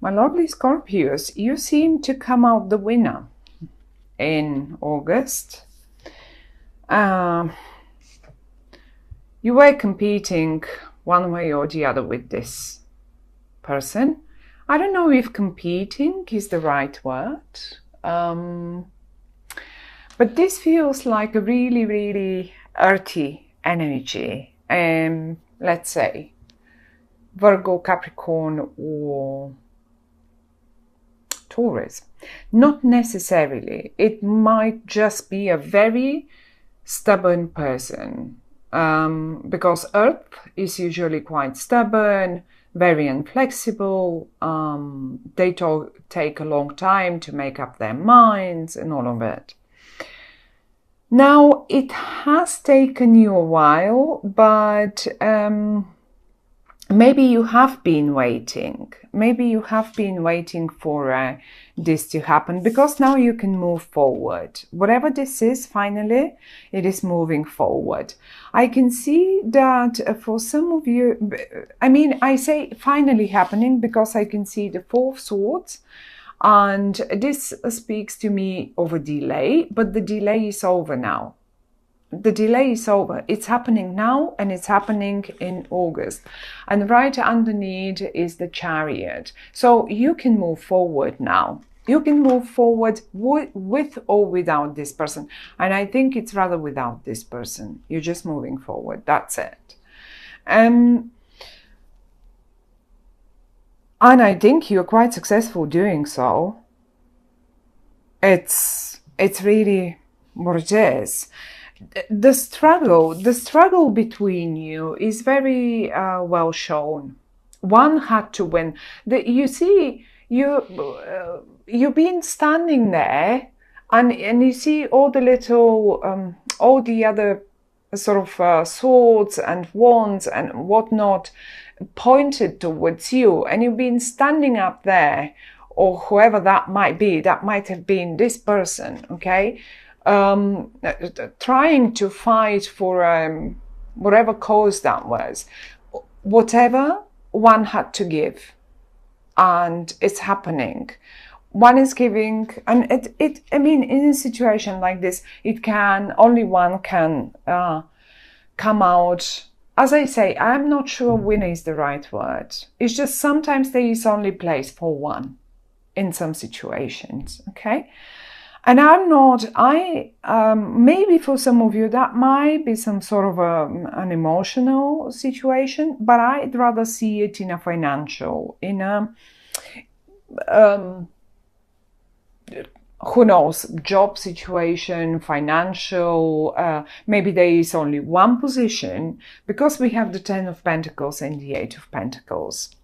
My lovely Scorpios, you seem to come out the winner in August. You were competing one way or the other with this person. I don't know if competing is the right word, but this feels like a really, really earthy energy. Let's say Virgo, Capricorn, or Taurus. Not necessarily. It might just be a very stubborn person, because Earth is usually quite stubborn, very inflexible. They take a long time to make up their minds and all of it. Now, it has taken you a while, but maybe you have been waiting. Maybe you have been waiting for this to happen, because now you can move forward. Whatever this is, finally, it is moving forward. I can see that for some of you, I mean, I say finally happening because I can see the Four of Swords, and this speaks to me of a delay, but the delay is over now. The delay is over. It's happening now, and it's happening in August. And right underneath is the Chariot. So you can move forward now. You can move forward with or without this person. And I think it's rather without this person. You're just moving forward. That's it. And I think you're quite successful doing so. It's really what it is. The struggle between you is very well shown. One had to win. You see, you've been standing there, and you see all the little, all the other sort of swords and wands and whatnot pointed towards you, and you've been standing up there, or whoever that might be. That might have been this person, okay? Trying to fight for whatever cause that was. Whatever, one had to give, and it's happening. One is giving, and I mean, in a situation like this, only one can come out. As I say, I'm not sure winner is the right word. It's just sometimes there is only place for one in some situations, okay? And maybe for some of you that might be some sort of an emotional situation, but I'd rather see it in a financial, in a, who knows, job situation, financial, maybe there is only one position, because we have the Ten of Pentacles and the Eight of Pentacles.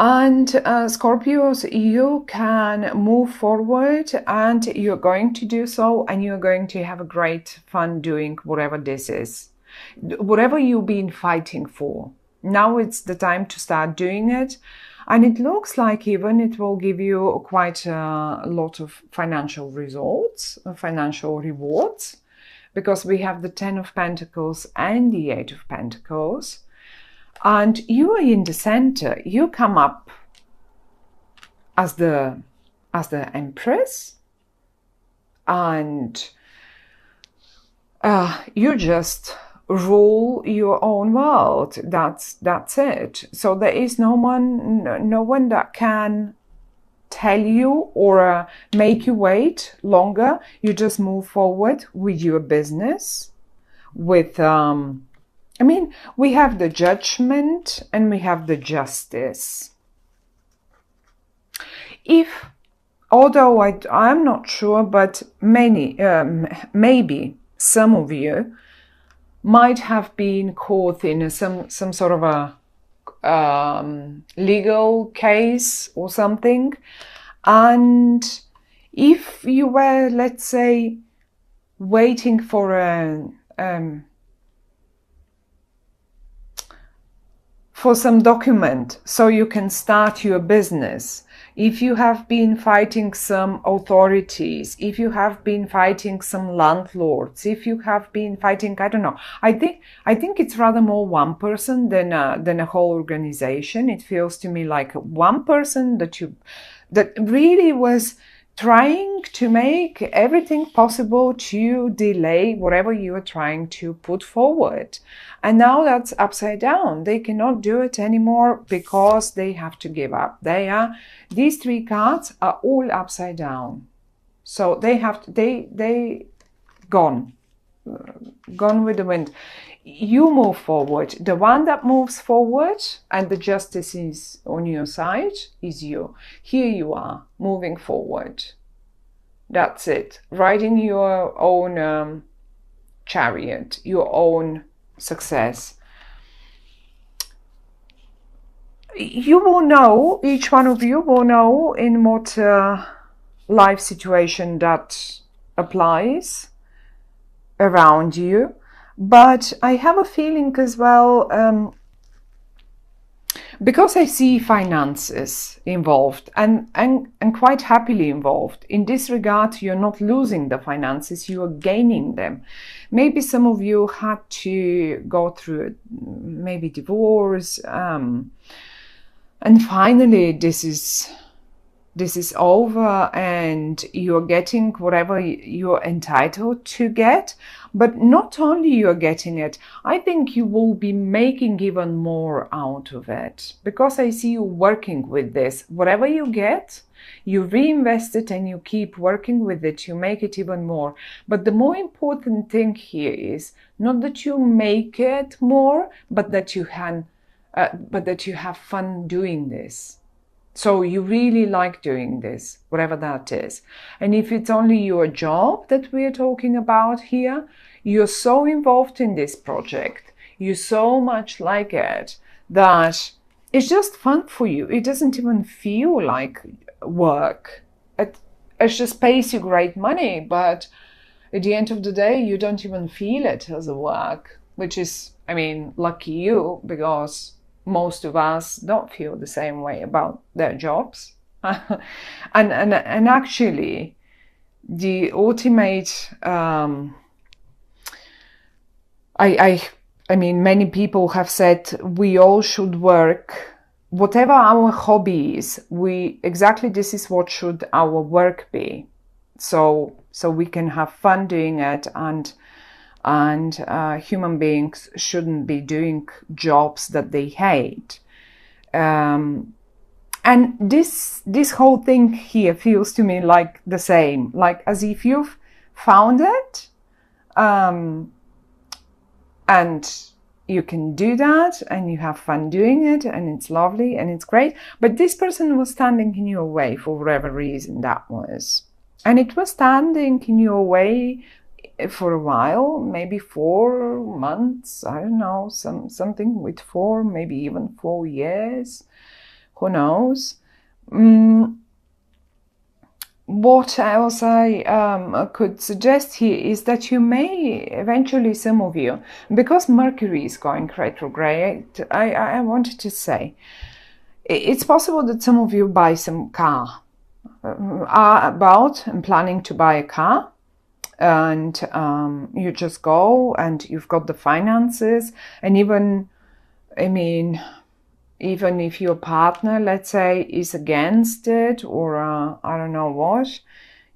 And Scorpios, you can move forward, and you're going to do so, and you're going to have a great fun doing whatever this is. Whatever you've been fighting for. Now it's the time to start doing it. And it looks like even it will give you quite a lot of financial results, financial rewards, because we have the Ten of Pentacles and the Eight of Pentacles. And you are in the center. You come up as the Empress, and you just rule your own world. That's it. So there is no one that can tell you or make you wait longer. You just move forward with your business, with I mean, we have the Judgment and we have the Justice. Although I'm not sure, but maybe some of you might have been caught in some sort of a legal case or something. And if you were, let's say, waiting for for some document so you can start your business. If you have been fighting some authorities, if you have been fighting some landlords, if you have been fighting, I don't know. I think it's rather more one person than a whole organization. It feels to me like one person that really was trying to make everything possible to delay whatever you are trying to put forward. And now that's upside down. They cannot do it anymore because they have to give up. These three cards are all upside down. So they gone with the wind. You move forward. The one that moves forward and the justice is on your side is you. Here you are, moving forward. That's it. Riding your own chariot, your own success. You will know, each one of you will know in what life situation that applies around you. But I have a feeling as well, because I see finances involved and quite happily involved. In this regard, you're not losing the finances, you are gaining them. Maybe some of you had to go through maybe divorce, and finally this is over and you're getting whatever you're entitled to get. But not only you're getting it, I think you will be making even more out of it, because I see you working with this. Whatever you get, you reinvest it and you keep working with it, you make it even more. But the more important thing here is not that you make it more, but that you have fun doing this. So you really like doing this, whatever that is. And if it's only your job that we're talking about here, you're so involved in this project, you so much like it, that it's just fun for you. It doesn't even feel like work. It just pays you great money, but at the end of the day, you don't even feel it as a work, which is, I mean, lucky you, because most of us don't feel the same way about their jobs. and actually, the ultimate, I mean, many people have said we all should work, whatever our hobby is, exactly this is what should our work be. So we can have fun doing it, and human beings shouldn't be doing jobs that they hate. And this whole thing here feels to me like the same, like as if you've found it, and you can do that and you have fun doing it and it's lovely and it's great. But this person was standing in your way for whatever reason that was. And it was standing in your way for a while, maybe 4 months, I don't know, something with 4, maybe even 4 years, who knows. What else I could suggest here is that you may eventually, some of you, because Mercury is going retrograde, I wanted to say, it's possible that some of you buy some car, are about and planning to buy a car, and you just go and you've got the finances, and even, I mean, even if your partner, let's say, is against it, or I don't know what,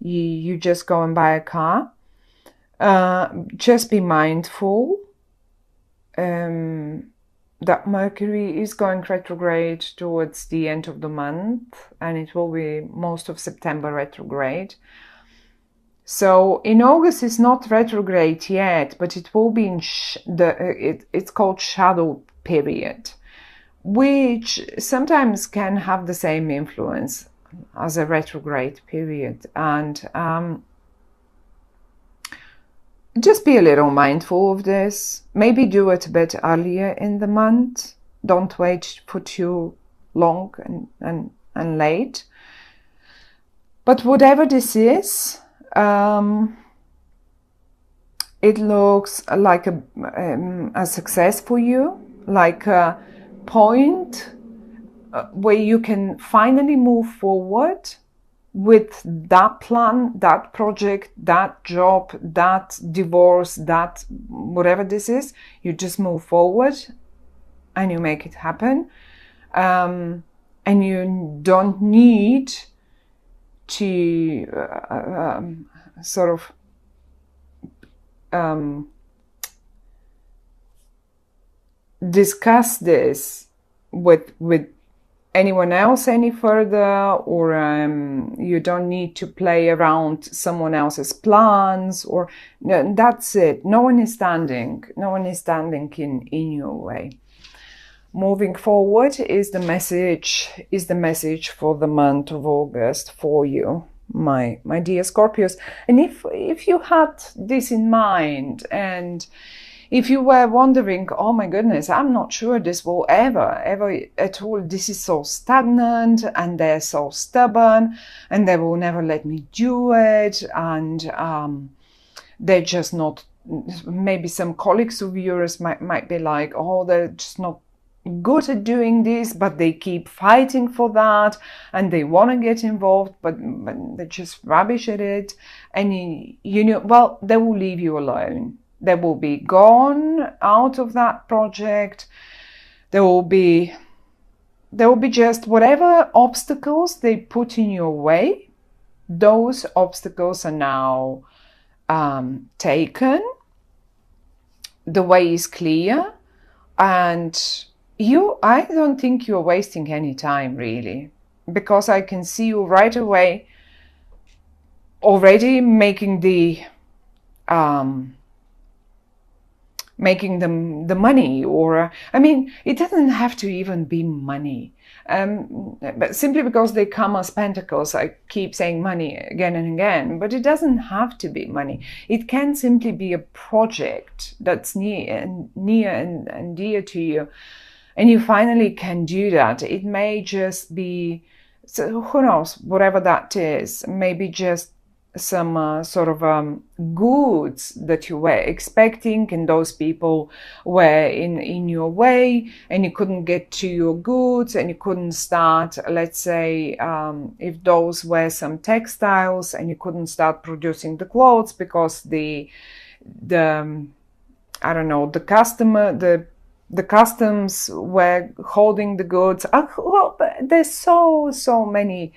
you just go and buy a car. Just be mindful that Mercury is going retrograde towards the end of the month, and it will be most of September retrograde. So in August it's not retrograde yet, but it will be in it's called shadow period, which sometimes can have the same influence as a retrograde period. And just be a little mindful of this. Maybe do it a bit earlier in the month. Don't wait for too long and late. But whatever this is, it looks like a success for you, like point where you can finally move forward with that plan, that project, that job, that divorce, that whatever this is. You just move forward and you make it happen. And you don't need to sort of discuss this with anyone else any further, or you don't need to play around someone else's plans, or no, that's it. No one is standing in your way. Moving forward is the message for the month of August for you, my dear Scorpios. And if you had this in mind, and if you were wondering, oh my goodness, I'm not sure this will ever at all, this is so stagnant and they're so stubborn and they will never let me do it, and they're just not, maybe some colleagues of yours might be like, oh, they're just not good at doing this, but they keep fighting for that and they want to get involved, but they're just rubbish at it. And you know, well, they will leave you alone. They will be gone out of that project. There will be just whatever obstacles they put in your way. Those obstacles are now taken. The way is clear, and I don't think you're wasting any time, really, because I can see you right away already making the money, or I mean, it doesn't have to even be money, but simply because they come as pentacles, I keep saying money again and again, but it doesn't have to be money. It can simply be a project that's near and dear to you, and you finally can do that. It may just be, so who knows, whatever that is, maybe just some sort of goods that you were expecting, and those people were in your way, and you couldn't get to your goods, and you couldn't start, let's say, if those were some textiles, and you couldn't start producing the clothes because the I don't know, the customs were holding the goods. Well, there's so many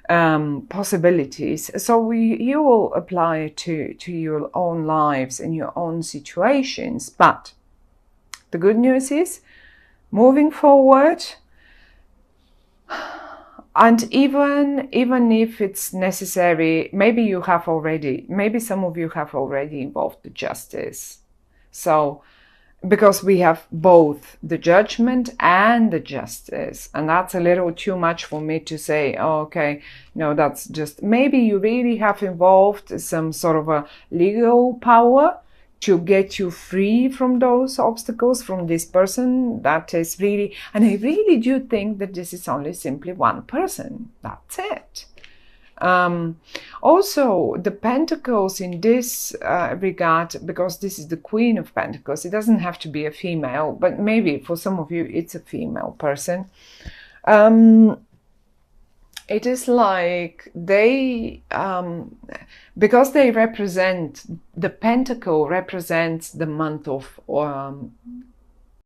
possibilities. So you will apply it to your own lives and your own situations. But the good news is, moving forward, and even if it's necessary, maybe some of you have already involved the justice. So, because we have both the judgment and the justice, and that's a little too much for me to say, oh, okay, no, that's just, maybe you really have involved some sort of a legal power to get you free from those obstacles, from this person. That is really, and I really do think that this is only simply one person. That's it. Also, the Pentacles in this regard, because this is the Queen of Pentacles, it doesn't have to be a female, but maybe for some of you it's a female person. It is like they, because they represent, the Pentacle represents the month of